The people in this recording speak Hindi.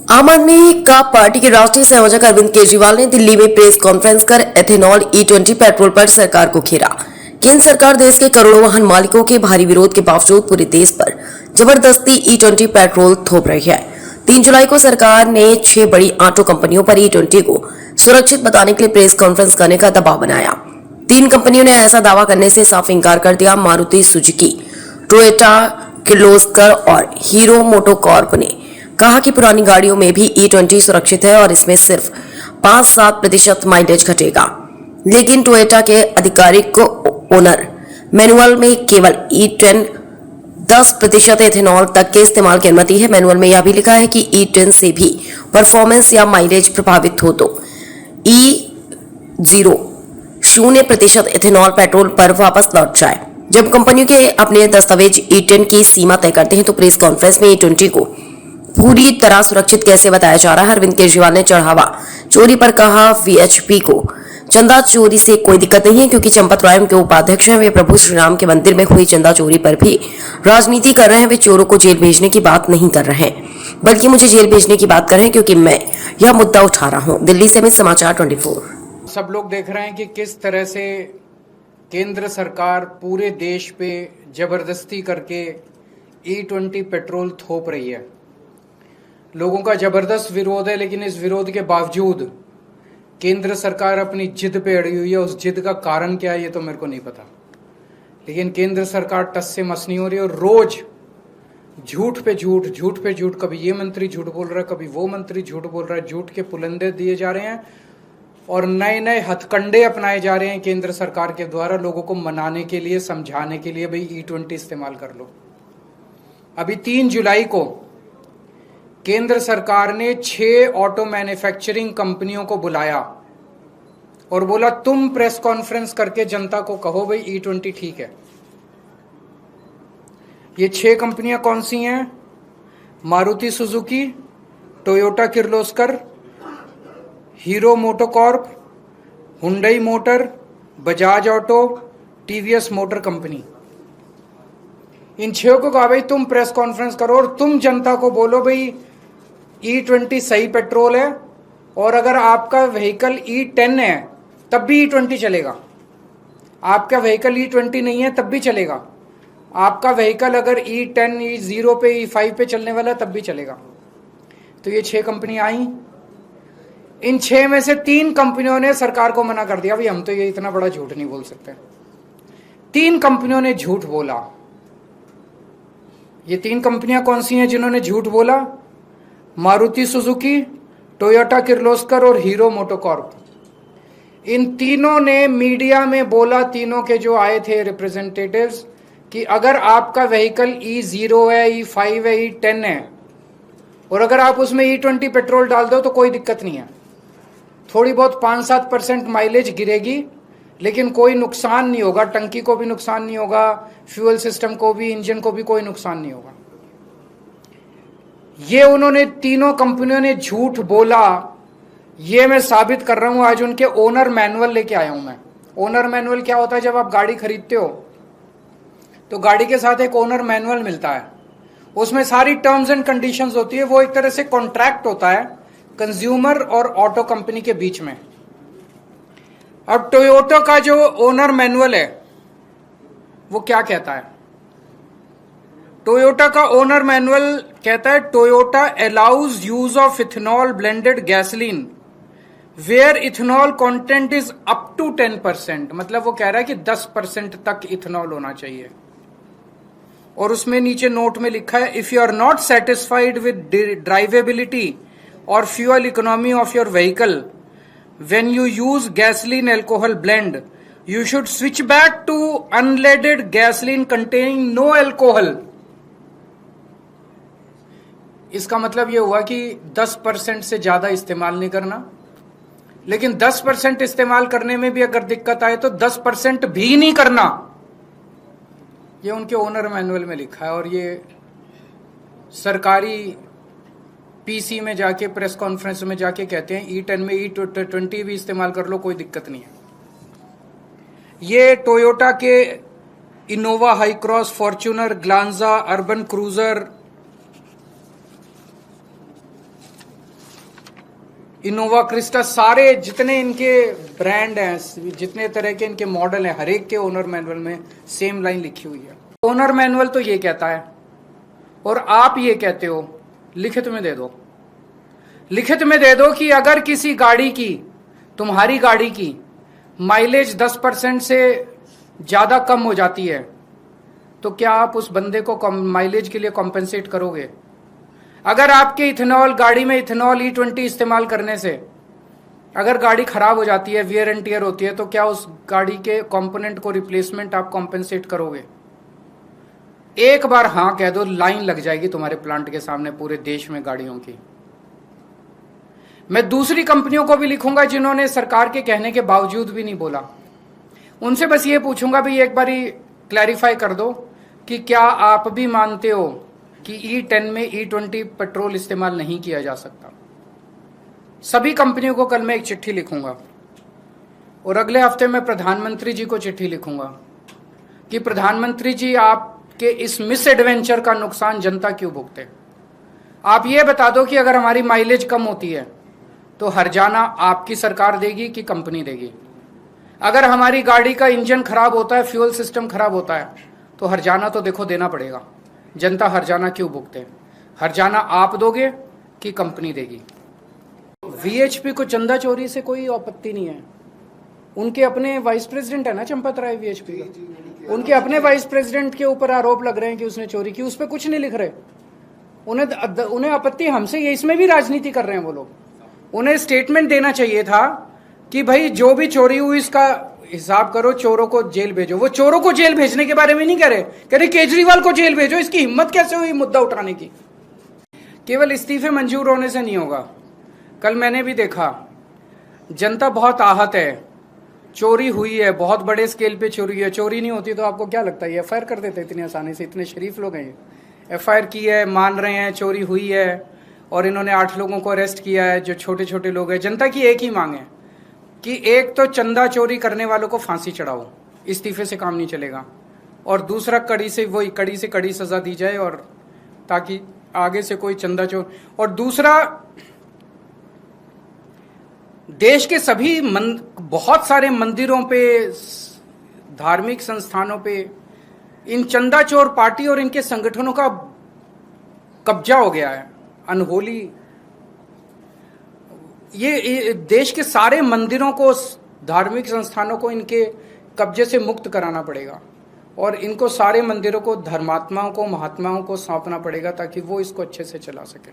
आम आदमी का पार्टी के राष्ट्रीय संयोजक अरविंद केजरीवाल ने दिल्ली में प्रेस कॉन्फ्रेंस कर एथेनॉल E20 पेट्रोल पर सरकार को घेरा। केंद्र सरकार देश के करोड़ों वाहन मालिकों के भारी विरोध के बावजूद पूरे देश पर जबरदस्ती E20 पेट्रोल थोप रही है। 3 जुलाई को सरकार ने 6 बड़ी ऑटो कंपनियों पर E20 को सुरक्षित बताने के लिए प्रेस कॉन्फ्रेंस करने का दबाव बनाया। 3 कंपनियों ने ऐसा दावा करने से साफ इंकार कर दिया। मारुति सुजुकी, टोयोटा, किर्लोस्कर और हीरो मोटोकॉर्प ने कहा कि पुरानी गाड़ियों में भी E20 सुरक्षित है और इसमें सिर्फ 5-7% माइलेज घटेगा। लेकिन टोयोटा के आधिकारिक ओनर मैनुअल में केवल E10 10% एथेनॉल तक के इस्तेमाल की अनुमति है। मैनुअल में यह भी लिखा है कि E10 से भी परफॉर्मेंस या माइलेज प्रभावित हो तो E0 0% एथेनॉल पेट्रोल पर वापस लौट जाए। जब कंपनियों के अपने दस्तावेज E10 की सीमा तय करते हैं तो प्रेस कॉन्फ्रेंस में E20 को पूरी तरह सुरक्षित कैसे बताया जा रहा है। अरविंद केजरीवाल ने चढ़ावा चोरी पर कहा, वीएचपी को चंदा चोरी से कोई दिक्कत नहीं है क्योंकि चंपत राय उनके उपाध्यक्ष हैं। वे प्रभु श्री राम के मंदिर में हुई चंदा चोरी पर भी राजनीति कर रहे हैं। वे चोरों को जेल भेजने की बात नहीं कर रहे हैं बल्कि मुझे जेल भेजने की बात कर रहे हैं क्योंकि मैं यह मुद्दा उठा रहा हूं। दिल्ली से मैं समाचार 24। सब लोग देख रहे हैं कि किस तरह से केंद्र सरकार पूरे देश पे जबरदस्ती करके E20 पेट्रोल थोप रही है। लोगों का जबरदस्त विरोध है, लेकिन इस विरोध के बावजूद केंद्र सरकार अपनी जिद पे अड़ी हुई है। उस जिद का कारण क्या है ये तो मेरे को नहीं पता, लेकिन केंद्र सरकार टस से मस नहीं हो रही और रोज झूठ पे झूठ, कभी ये मंत्री झूठ बोल रहा है, कभी वो मंत्री झूठ बोल रहा है। झूठ के पुलंदे दिए जा रहे हैं और नए नए हथकंडे अपनाए जा रहे हैं केंद्र सरकार के द्वारा लोगों को मनाने के लिए, समझाने के लिए, भाई E20 इस्तेमाल कर लो। अभी 3 जुलाई को केंद्र सरकार ने 6 ऑटो मैन्युफैक्चरिंग कंपनियों को बुलाया और बोला तुम प्रेस कॉन्फ्रेंस करके जनता को कहो भाई E20 ठीक है। ये 6 कंपनियां कौन सी हैं? Maruti Suzuki, Toyota Kirloskar, Hero MotoCorp, Hyundai motor, Bajaj auto, TVS motor company. इन 6 को कहा भाई तुम प्रेस कॉन्फ्रेंस करो और तुम जनता को बोलो भाई E20 सही पेट्रोल है और अगर आपका व्हीकल E10 है तब भी E20 चलेगा। आपका व्हीकल E20 नहीं है तब भी चलेगा। आपका व्हीकल अगर E10, E0 पे, E5 पे चलने वाला तब भी चलेगा। तो ये 6 कंपनियां आई। इन 6 में से 3 कंपनियों ने सरकार को मना कर दिया, भाई हम तो ये इतना बड़ा झूठ नहीं बोल सकते। 3 कंपनियों ने झूठ बोला। ये 3 कंपनियां कौन सी हैं जिन्होंने झूठ बोला? मारुति सुजुकी, टोयोटा किर्लोस्कर और हीरो मोटोकॉर्प। इन तीनों ने मीडिया में बोला, तीनों के जो आए थे रिप्रेजेंटेटिव्स, कि अगर आपका व्हीकल E0 है, E5 है, E10 है और अगर आप उसमें E20 पेट्रोल डाल दो तो कोई दिक्कत नहीं है। थोड़ी बहुत 5-7% माइलेज गिरेगी लेकिन कोई नुकसान नहीं होगा। टंकी को भी नुकसान नहीं होगा, फ्यूल सिस्टम को भी, इंजन को भी कोई नुकसान नहीं होगा। ये उन्होंने तीनों कंपनियों ने झूठ बोला। ये मैं साबित कर रहा हूं। आज उनके ओनर मैनुअल लेके आया हूं मैं। ओनर मैनुअल क्या होता है? जब आप गाड़ी खरीदते हो तो गाड़ी के साथ एक ओनर मैनुअल मिलता है। उसमें सारी टर्म्स एंड कंडीशंस होती है। वो एक तरह से कॉन्ट्रैक्ट होता है कंज्यूमर और ऑटो कंपनी के बीच में। अब टोयोटा का जो ओनर मैनुअल है वो क्या कहता है? टोयोटा का ओनर मैनुअल कहता है Toyota allows use of ethanol blended gasoline where ethanol content is up to 10%। मतलब वो कह रहा है कि 10% तक इथेनॉल होना चाहिए। और उसमें नीचे नोट में लिखा है, if you are not satisfied with drivability और fuel economy of your vehicle when you use gasoline alcohol blend you should switch back to unleaded gasoline containing no alcohol। इसका मतलब यह हुआ कि 10% से ज्यादा इस्तेमाल नहीं करना, लेकिन 10% इस्तेमाल करने में भी अगर दिक्कत आए तो 10% भी नहीं करना। ये उनके ओनर मैनुअल में लिखा है और ये सरकारी पीसी में जाके, प्रेस कॉन्फ्रेंस में जाके कहते हैं E10 में E20 भी इस्तेमाल कर लो, कोई दिक्कत नहीं है। ये टोयोटा के Innova, high cross, Fortuner, Glanza, urban cruiser, Innova, Crysta, सारे जितने इनके ब्रांड हैं, जितने तरह के इनके मॉडल हैं, हर एक के ओनर मैनुअल में सेम लाइन लिखी हुई है। ओनर मैनुअल तो ये कहता है और आप ये कहते हो, लिखित में दे दो। लिखित में दे दो कि अगर किसी गाड़ी की, तुम्हारी गाड़ी की माइलेज 10% से ज्यादा कम हो जाती है तो क्या आप उस बंदे को माइलेज के लिए कॉम्पेंसेट करोगे? अगर आपके इथेनॉल गाड़ी में इथेनॉल E20 इस्तेमाल करने से अगर गाड़ी खराब हो जाती है, वियर एंड टियर होती है, तो क्या उस गाड़ी के कंपोनेंट को रिप्लेसमेंट आप कॉम्पेंसेट करोगे? एक बार हां कह दो, लाइन लग जाएगी तुम्हारे प्लांट के सामने पूरे देश में गाड़ियों की। मैं दूसरी कंपनियों को भी लिखूंगा जिन्होंने सरकार के कहने के बावजूद भी नहीं बोला, उनसे बस ये पूछूंगा भी एक बारी क्लैरिफाई कर दो कि क्या आप भी मानते हो कि E10 में E20 पेट्रोल इस्तेमाल नहीं किया जा सकता? सभी कंपनियों को कल मैं एक चिट्ठी लिखूंगा और अगले हफ्ते में प्रधानमंत्री जी को चिट्ठी लिखूंगा कि प्रधानमंत्री जी, आपके इस मिस एडवेंचर का नुकसान जनता क्यों भुगते? आप ये बता दो कि अगर हमारी माइलेज कम होती है तो हर्जाना आपकी सरकार देगी कि कंपनी देगी? अगर हमारी गाड़ी का इंजन खराब होता है, फ्यूल सिस्टम खराब होता है, तो हर्जाना तो देखो देना पड़ेगा। जनता हर्जाना क्यों भुगते? हर्जाना आप दोगे कि कंपनी देगी? VHP को चंदा चोरी से कोई आपत्ति नहीं है। उनके अपने वाइस प्रेसिडेंट है ना चंपत राय VHP का, उनके अपने वाइस प्रेसिडेंट के ऊपर आरोप लग रहे हैं कि उसने चोरी की, उस पर कुछ नहीं लिख रहे। उन्हें आपत्ति हमसे, ये इसमें भी राजनीति कर रहे हैं वो लोग। उन्हें स्टेटमेंट देना चाहिए था कि भाई जो भी चोरी हुई इसका हिसाब करो, चोरों को जेल भेजो। वो चोरों को जेल भेजने के बारे में नहीं कह रहे केजरीवाल को जेल भेजो। इसकी हिम्मत कैसे हुई मुद्दा उठाने की? केवल इस्तीफे मंजूर होने से नहीं होगा। कल मैंने भी देखा, जनता बहुत आहत है। चोरी हुई है, बहुत बड़े स्केल पे चोरी है। चोरी नहीं होती तो आपको क्या लगता है FIR कर देते इतनी आसानी से? इतने शरीफ लोग हैं, FIR की है, मान रहे हैं चोरी हुई है और इन्होंने 8 लोगों को अरेस्ट किया है जो छोटे छोटे लोग हैं। जनता की एक ही मांग है कि एक तो चंदा चोरी करने वालों को फांसी चढ़ाओ, इस्तीफे से काम नहीं चलेगा, और दूसरा कड़ी से कड़ी सजा दी जाए और ताकि आगे से कोई चंदा चोर। और दूसरा, देश के सभी बहुत सारे मंदिरों पे, धार्मिक संस्थानों पे इन चंदा चोर पार्टी और इनके संगठनों का कब्जा हो गया है। अनहोली, ये देश के सारे मंदिरों को, धार्मिक संस्थानों को इनके कब्जे से मुक्त कराना पड़ेगा और इनको सारे मंदिरों को धर्मात्माओं को, महात्माओं को सौंपना पड़ेगा ताकि वो इसको अच्छे से चला सके।